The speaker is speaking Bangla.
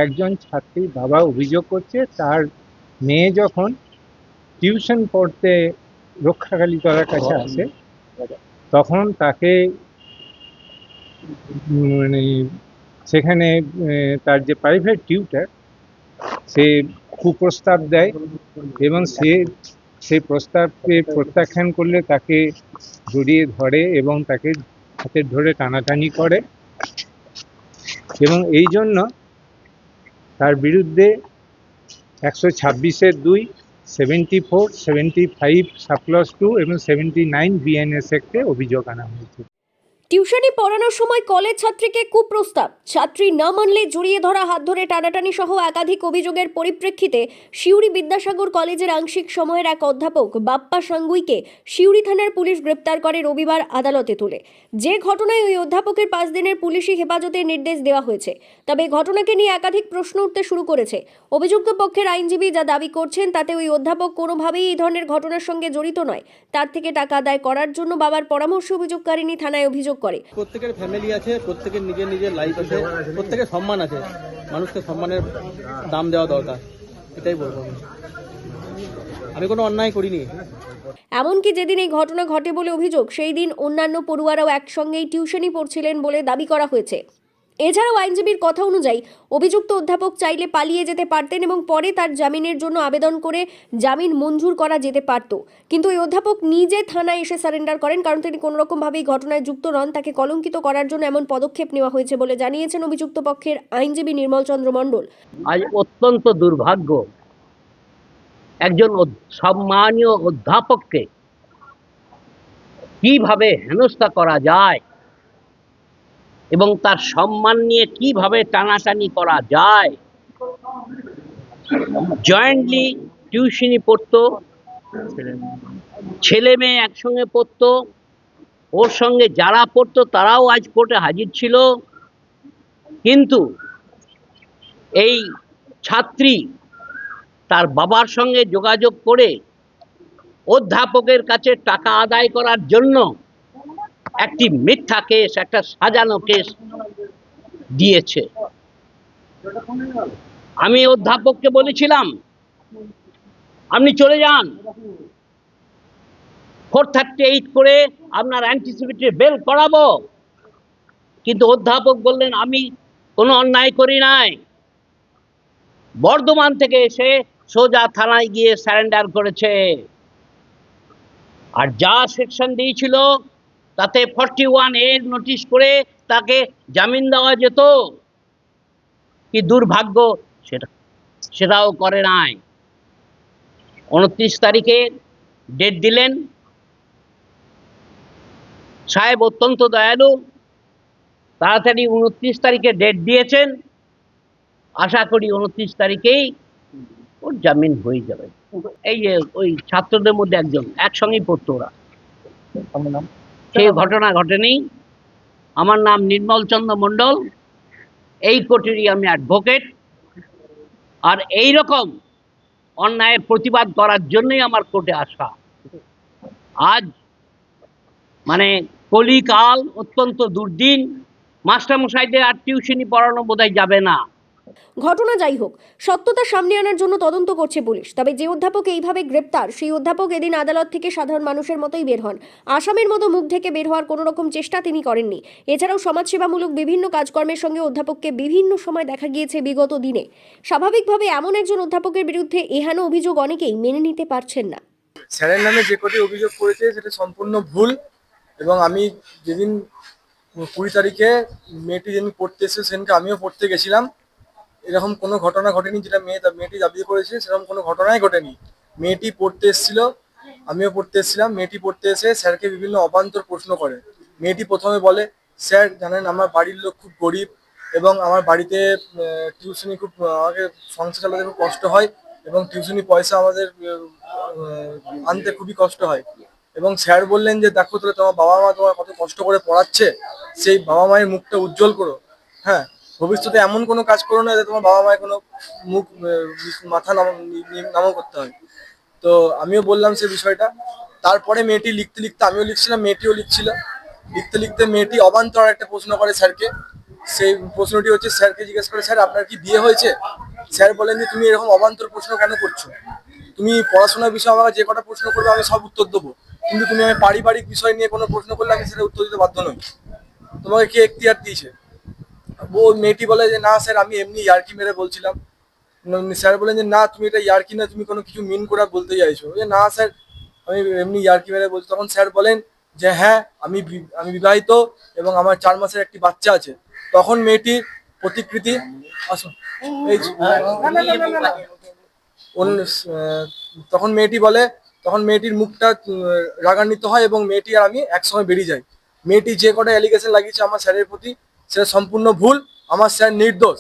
একজন ছাত্রীর বাবা অভিযোগ করছে তার মেয়ে যখন টিউশন পড়তে রক্ষাকালীতলার কাছে আসে তখন তাকে মানে সেখানে তার যে প্রাইভেট টিউটার সে কুপ্রস্তাব দেয় এবং সেই প্রস্তাবকে প্রত্যাখ্যান করলে তাকে জড়িয়ে ধরে এবং তাকে হাতে ধরে টানাটানি করে এবং এই জন্য তার বিরুদ্ধে 126-2, 74, 75 সাবক্লজ 2 এবং 79 বিএনএস অ্যাক্টে অভিযোগ আনা হয়েছে। টিউশনি পড়ানোর সময় কলেজ ছাত্রীকে কুপ্রস্তাব, ছাত্রী না মানলে জড়িয়ে ধরা, হাত ধরে টানাটানি সহ একাধিক অভিযোগের পরিপ্রেক্ষিতে সিউড়ি বিদ্যাসাগর কলেজের আংশিক সময়ের এক অধ্যাপক বাপ্পা সাঙ্গুইকে সিউড়ি থানার পুলিশ গ্রেপ্তার করে রবিবার আদালতে তোলে। যে ঘটনায় ওই অধ্যাপকের 5 দিনের পুলিশি হেফাজতের নির্দেশ দেওয়া হয়েছে। তবে ঘটনাকে নিয়ে একাধিক প্রশ্ন উঠতে শুরু করেছে। অভিযুক্ত পক্ষের আইনজীবী যা দাবি করছেন তাতে ওই অধ্যাপক কোনোভাবেই এই ধরনের ঘটনার সঙ্গে জড়িত নয়। তার থেকে টাকা আদায় করার জন্য বাবার পরামর্শ অভিযোগকারিনী থানায় অভিযোগ করে। প্রত্যেকের ফ্যামিলি আছে, প্রত্যেকের নিজের নিজের লাইফ আছে, প্রত্যেকের সম্মান আছে, মানুষকে সম্মানের দাম দেওয়া দরকার, এটাই বলবো। আমি কোনো অন্যায় করিনি। এমনকি যেদিন এই ঘটনা ঘটে বলে অভিযোগ, সেই দিন অন্যান্য পড়ুয়ারাও একসঙ্গেই টিউশনি পড়ছিলেন বলে দাবি করা হয়েছে। এছাড়াও আইনজীবীর কথা অনুযায়ী অভিযুক্ত অধ্যাপক চাইলে পালিয়ে যেতে পারতেন এবং পরে তার জামিনের জন্য আবেদন করে জামিন মঞ্জুর করা যেতে পারত, কিন্তু ওই অধ্যাপক নিজে থানায় এসে সারেন্ডার করেন কারণ তিনি কোনো রকমভাবেই ঘটনায় যুক্ত নন। তাকে কলঙ্কিত করার জন্য এমন পদক্ষেপ নেওয়া হয়েছে বলে জানিয়েছেন অভিযুক্ত পক্ষের আইনজীবী নির্মল চন্দ্র মণ্ডল। আজ অত্যন্ত দুর্ভাগ্য, একজন সম্মানীয় অধ্যাপককে কিভাবে হেনস্থা করা যায় এবং তার সম্মান নিয়ে কিভাবে টানাটানি করা যায়। জয়েন্টলি টিউশনি পড়তো, ছেলে মেয়ে একসঙ্গে পড়তো, ওর সঙ্গে যারা পড়তো তারাও আজ কোর্টে হাজির ছিল, কিন্তু এই ছাত্রী তার বাবার সঙ্গে যোগাযোগ করে অধ্যাপকের কাছে টাকা আদায় করার জন্য একটি মিথ্যা কেস, একটা সাজানো কেস দিয়েছে। আমি অধ্যাপককে বলেছিলাম আপনি চলে যান, 438 করে আপনার অ্যান্টিসিপেটরি বেল করাবো, কিন্তু অধ্যাপক বললেন আমি কোনো অন্যায় করি নাই। বর্ধমান থেকে এসে সোজা থানায় গিয়ে সারেন্ডার করেছে। আর যা সেকশন দিয়েছিল তাতে 41A নোটিশ করে তাকে জামিন দেওয়া যেত, কি দুর্ভাগ্য সেটাও করে নাই। 29 তারিখে ডেট দিলেন। সাহেব অত্যন্ত দয়ালু, তাড়াতাড়ি 29 তারিখে ডেট দিয়েছেন। আশা করি 29 তারিখেই ওর জামিন হয়ে যাবে। এই যে ওই ছাত্রদের মধ্যে একজন, একসঙ্গেই পড়তো ওরা। সেই ঘটনা ঘটেনি। আমার নাম নির্মল চন্দ্র মণ্ডল, এই কোর্টেরই আমি অ্যাডভোকেট। আর এই রকম অন্যায়ের প্রতিবাদ করার জন্যই আমার কোর্টে আসা। আজ মানে কলিকাল, অত্যন্ত দুর্দিন, মাস্টারমশাইদের আর টিউশনি পড়ানো বোধহয় যাবে না। ঘটনা যাই হোক, সত্যতা সামনে আনার জন্য তদন্ত করছে পুলিশ। তবে যে অধ্যাপক এইভাবে গ্রেপ্তার, সেই অধ্যাপক এদিন আদালত থেকে সাধারণ মানুষের মতোই বের হন। আসামের মতো মুখ ঢেকে বের হওয়ার কোনো রকম চেষ্টা তিনি করেননি। এছাড়াও সমাজসেবামূলক বিভিন্ন কাজকর্মের সঙ্গে অধ্যাপককে বিভিন্ন সময় দেখা গিয়েছে বিগত দিনে। স্বাভাবিকভাবে এমন একজন অধ্যাপকের বিরুদ্ধে এহেন অভিযোগ অনেকেই মেনে নিতে পারছেন না। স্যারের নামে যে কটি অভিযোগ করেছে সেটা সম্পূর্ণ ভুল। এবং আমি যেদিন 20 তারিখে মেয়েটি যেদিন পড়তে এসেছে সেদিনকে আমিও পড়তে গেছিলাম। এরকম কোনো ঘটনা ঘটেনি যেটা মেয়েটি দাবি করেছে, সেরকম কোনো ঘটনাই ঘটেনি। মেয়েটি পড়তে এসেছিল, আমিও পড়তে এসেছিলাম। মেয়েটি পড়তে এসে স্যারকে বিভিন্ন অবান্তর প্রশ্ন করে। মেয়েটি প্রথমে বলে, স্যার জানেন আমার বাড়ির লোক খুব গরিব এবং আমার বাড়িতে টিউশনি খুব, আমাকে সংসার চালাতে খুব কষ্ট হয় এবং টিউশনি পয়সা আমাদের আনতে খুবই কষ্ট হয়। এবং স্যার বললেন যে দেখো তাহলে তোমার বাবা মা তোমার কত কষ্ট করে পড়াচ্ছে, সেই বাবা মায়ের মুখটা উজ্জ্বল করো। হ্যাঁ, ভবিষ্যতে এমন কোনো কাজ করো না যে তোমার বাবা মায়ের কোনো মুখ মাথা নামও করতে হয়। তো আমিও বললাম সে বিষয়টা। তারপরে মেয়েটি লিখতে লিখতে, আমিও লিখছিলাম, মেয়েটিও লিখছিল। লিখতে লিখতে মেয়েটি অবান্তর একটা প্রশ্ন করে স্যারকে সেই প্রশ্নটি হচ্ছে স্যারকে জিজ্ঞেস করে, স্যার আপনার কি বিয়ে হয়েছে? স্যার বলেন যে তুমি এরকম অবান্তর প্রশ্ন কেন করছো? তুমি পড়াশোনার বিষয়ে আমাকে যে কটা প্রশ্ন করবে আমি সব উত্তর দেবো, কিন্তু তুমি আমি পারিবারিক বিষয় নিয়ে কোনো প্রশ্ন করলে আমি সেটা উত্তর দিতে বাধ্য নই। তোমাকে কে এখতিয়ার দিয়েছে? ও মেয়েটি বলে যে না স্যার আমি এমনি ইয়ার্কি মেরে বলছিলাম। স্যার বলেন যে না তুমি এটা ইয়ার্কি না, তুমি কোনো কিছু মিন করে বলতে চাইছো। যে না স্যার আমি এমনি ইয়ার্কি মেরে বলছি। তখন স্যার বলেন যে হ্যাঁ আমি বিবাহিত এবং আমার 4 মাসের একটি বাচ্চা আছে। তখন মেয়েটির প্রতিকৃতি আসুন এই যে- তখন মেয়েটি বলে, তখন মেয়েটির মুখটা রাগান্বিত হয় এবং মেয়েটি আর আমি একসঙ্গে বেরিয়ে যাই। মেয়েটি যে কটা অ্যালিগেশন লাগিয়েছে আমার স্যারের প্রতি সেটা সম্পূর্ণ ভুল, আমার স্যার নির্দোষ।